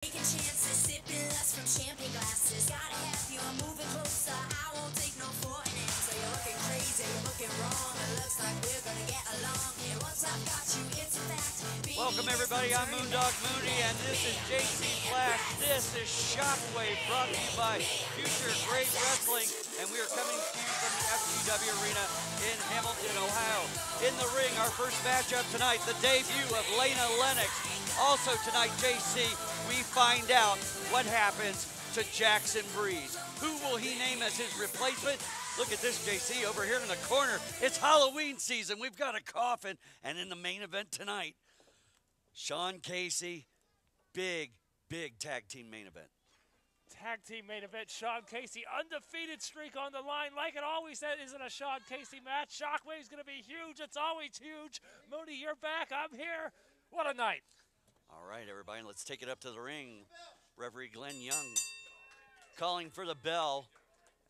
Taking chances, sipping less from champagne glasses. Gotta have you, I'm moving closer. I won't take no for an answer. You're looking crazy, you're looking wrong. It looks like we're gonna get along. And once I've got you, it's a fact. Welcome everybody, I'm Moondog Mooney, and this is JC Flash. This is Shockwave, brought to you by Future Great Wrestling, and we are coming to you from the FGW Arena in Hamilton, Ohio. In the ring, our first matchup tonight, the debut of Layna Lennox. Also tonight, JC, we find out what happens to Jackson Breeze. Who will he name as his replacement? Look at this, JC, over here in the corner. It's Halloween season. We've got a coffin. And in the main event tonight, Sean Casey, big tag team main event. Tag team main event, Sean Casey, undefeated streak on the line. Like it always said, isn't a Sean Casey match. Shockwave's going to be huge. It's always huge. Mooney, you're back. I'm here. What a night. All right, everybody, let's take it up to the ring. Referee Glenn Young calling for the bell.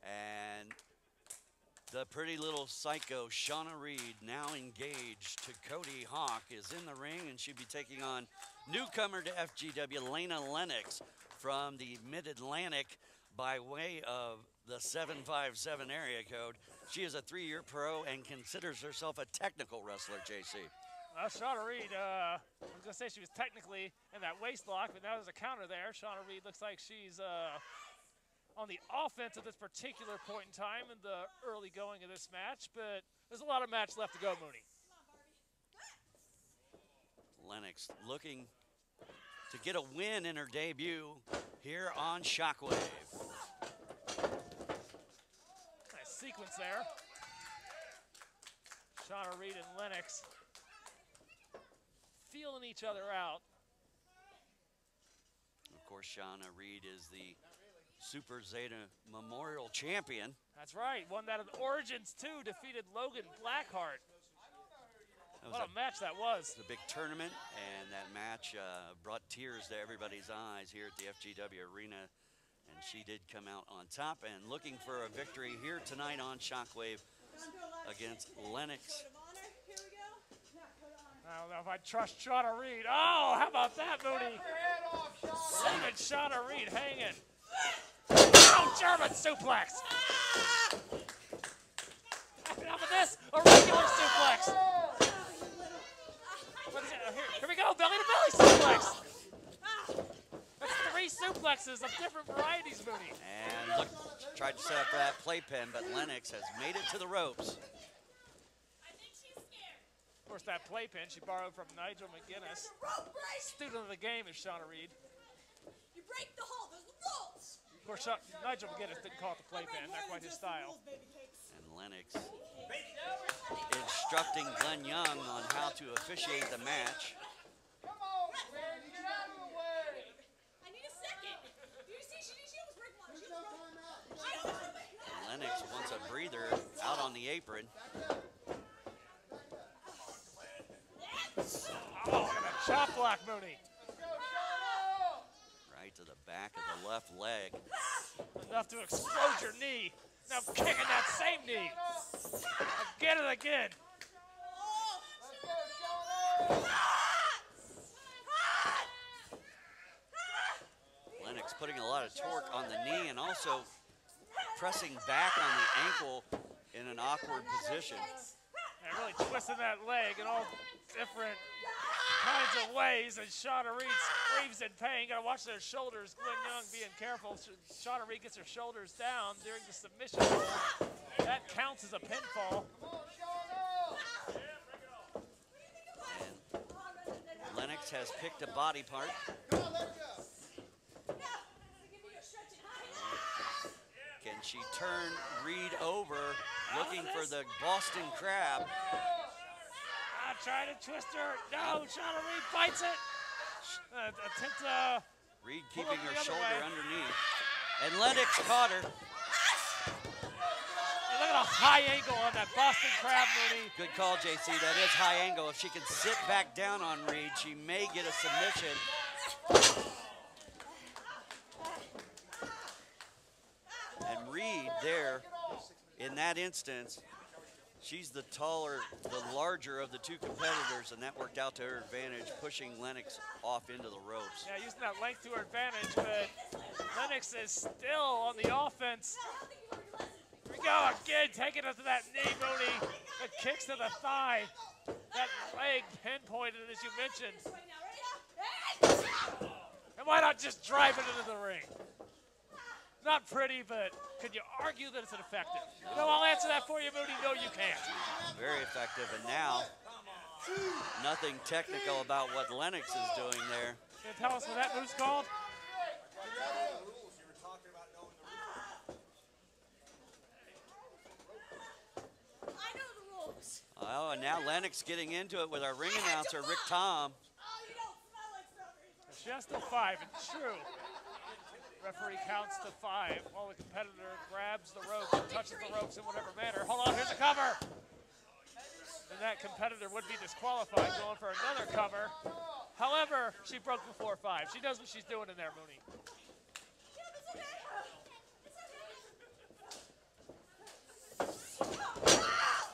And the pretty little psycho, Shawna Reed, now engaged to Cody Hawk, is in the ring, and she'll be taking on newcomer to FGW, Layna Lennox, from the Mid-Atlantic by way of the 757 area code. She is a 3-year pro and considers herself a technical wrestler, JC. Shawna Reed, I was going to say she was technically in that waist lock, but now there's a counter there. Shawna Reed looks like she's on the offense at this particular point in time in the early going of this match, but there's a lot of match left to go, Mooney. Lennox looking to get a win in her debut here on Shockwave. Nice sequence there. Shawna Reed and Lennox feeling each other out. Of course, Shawna Reed is the Super Zeta Memorial Champion. That's right, won that in Origins too, defeated Logan Blackheart. What a match that was. It's a big tournament, and that match brought tears to everybody's eyes here at the FGW Arena, and she did come out on top and looking for a victory here tonight on Shockwave against Lennox. I don't know if I trust Shawna Reed. Oh, how about that, Mooney? Leaving Shawna Reed hanging. Oh, German suplex. Enough of this, a regular suplex. What is it? Here we go, belly to belly suplex. That's 3 suplexes of different varieties, Mooney. And look, tried to set up for that playpen, but Lennox has made it to the ropes. Of course, that playpen she borrowed from Nigel McGuinness. Student of the game is Shawna Reed. You break the hole, there's the rules. Of course, Nigel McGuinness didn't call it the playpen, not quite his style. And Lennox instructing Glenn Young on how to officiate the match. Come on, man, get out of the way. I need a second. Do you see she was breaking one? Lennox wants a breather out on the apron. Oh, look at that chop block, Mooney. Right to the back of the left leg. Enough to explode your knee. Now kicking that same knee. Again and again. Lennox putting a lot of torque on the knee and also pressing back on the ankle in an awkward position. And really twisting that leg in all different kinds of ways, and Shawna Reed screams in pain. Gotta watch their shoulders. Glenn Young being careful. Shawna Reed gets her shoulders down during the submission hold. That counts as a pinfall. And Lennox has picked a body part. Can she turn Reed over, looking for the Boston Crab? Trying to twist her. No, Shawna Reed fights it. Attempt Reed keeping her shoulder underneath. And Lennox caught her. Look at a high angle on that Boston Crab, Mooney. Good call, JC. That is high angle. If she can sit back down on Reed, she may get a submission. And Reed there, in that instance, She's the taller, the larger of the two competitors, and that worked out to her advantage, pushing Lennox off into the ropes. Yeah, using that length to her advantage, but Lennox is still on the offense. Here we go again, taking us to that knee, Mooney. The kicks to the thigh. That leg pinpointed, as you mentioned. And why not just drive it into the ring? Not pretty, but could you argue that it's effective? You know, I'll answer that for you, Mooney. No, you can't. Very effective, and now nothing technical about what Lennox is doing there. Can you tell us what that move's called? I know the rules. Oh, and now Lennox getting into it with our ring announcer, Rick Tom. Oh, you don't smell like strawberries. It's just a 5, it's true. Referee counts to 5 while the competitor grabs the ropes and touches the ropes in whatever manner. Hold on, here's a cover. And that competitor would be disqualified going for another cover. However, she broke before 5. She knows what she's doing in there, Mooney.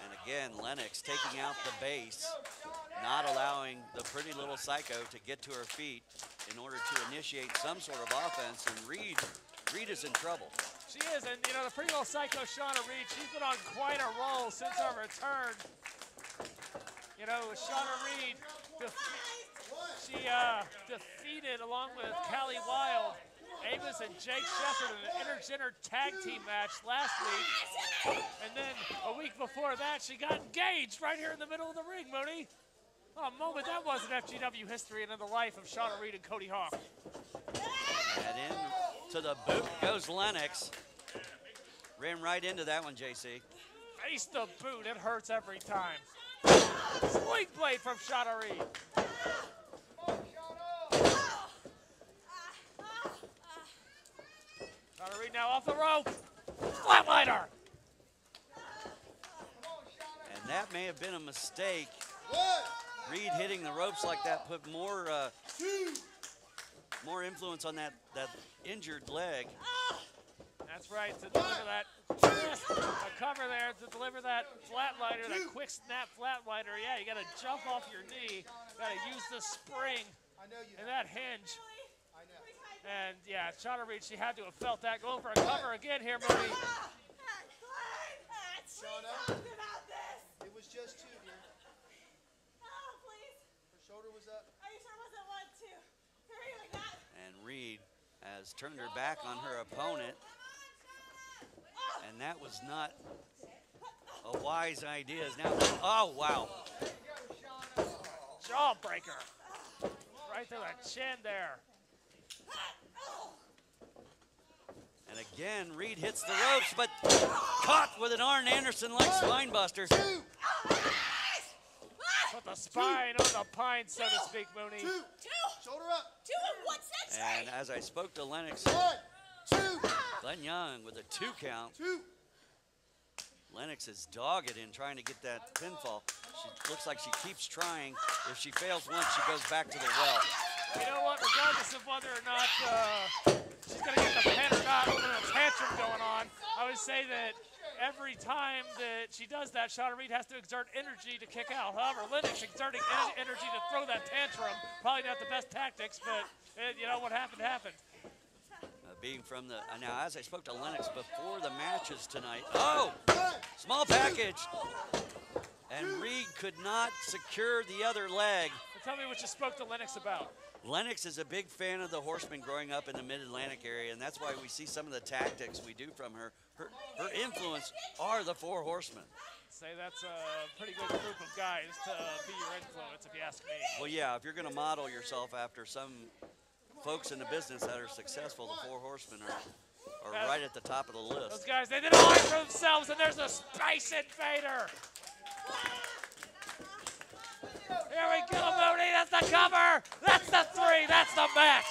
And again, Lennox taking out the base, not allowing the pretty little psycho to get to her feet in order to initiate some sort of offense, and Reed is in trouble. She is, and you know, the pretty little psycho Shawna Reed, she's been on quite a roll since our return. You know, Shawna Reed, she defeated, along with Callie Wild, Amos and Jake Shepard in an intergender tag team match last week. And then a week before that, she got engaged right here in the middle of the ring, Mooney. Oh, a moment that was in FGW history and in the life of Shawna Reed and Cody Hawk. And into the boot goes Lennox. Ran right into that one, JC. Face the boot, it hurts every time. Sling blade from Shawna Reed. Shawna Reed now off the rope. Flatliner. And that may have been a mistake. Reed hitting the ropes like that put more influence on that injured leg. That's right, to deliver that, a cover there, to deliver that flatliner, that quick snap flatliner. Yeah, you got to jump off your knee, got to use the spring and that hinge. And yeah, Shawna Reed, she had to have felt that. Going for a cover again here, Mooney. Shawna, it was just 2, dear. Her shoulder was up. And Reed has turned her back on her opponent. And that was not a wise idea. Now, oh, wow. Jawbreaker. Right through the chin there. And again, Reed hits the ropes, but caught with an Arn Anderson-like spine buster. Put the spine on the pine, so to speak, Mooney. 2. Shoulder up. 2, what's that say? And as I spoke to Lennox, 1, 2. Glenn Young with a 2 count. 2. Lennox is dogged in trying to get that pinfall. She looks like she keeps trying. If she fails once, she goes back to the well. You know what, regardless of whether or not she's going to get the pin or not, with a tantrum going on, I would say that every time that she does that, Shawna Reed has to exert energy to kick out. However, Lennox exerting energy to throw that tantrum, probably not the best tactics, but you know what happened, happened. Being from the, now as I spoke to Lennox before the matches tonight, oh, small package. And Reed could not secure the other leg. So tell me what you spoke to Lennox about. Lennox is a big fan of the Horsemen growing up in the Mid-Atlantic area, and that's why we see some of the tactics we do from her. Her influence are the 4 Horsemen. Say that's a pretty good group of guys to be your influence, if you ask me. Well, yeah, if you're going to model yourself after some folks in the business that are successful, the 4 Horsemen are right at the top of the list. Those guys, they did a lot for themselves, and there's a Space Invader. Here we go, Mooney. That's the cover. That's the 3. That's the match.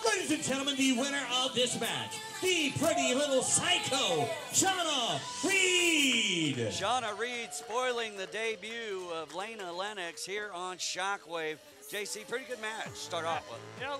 Ladies and gentlemen, the winner of this match, the pretty little psycho, Shawna Reed. Shawna Reed spoiling the debut of Layna Lennox here on Shockwave. JC, pretty good match. Start off with. You know,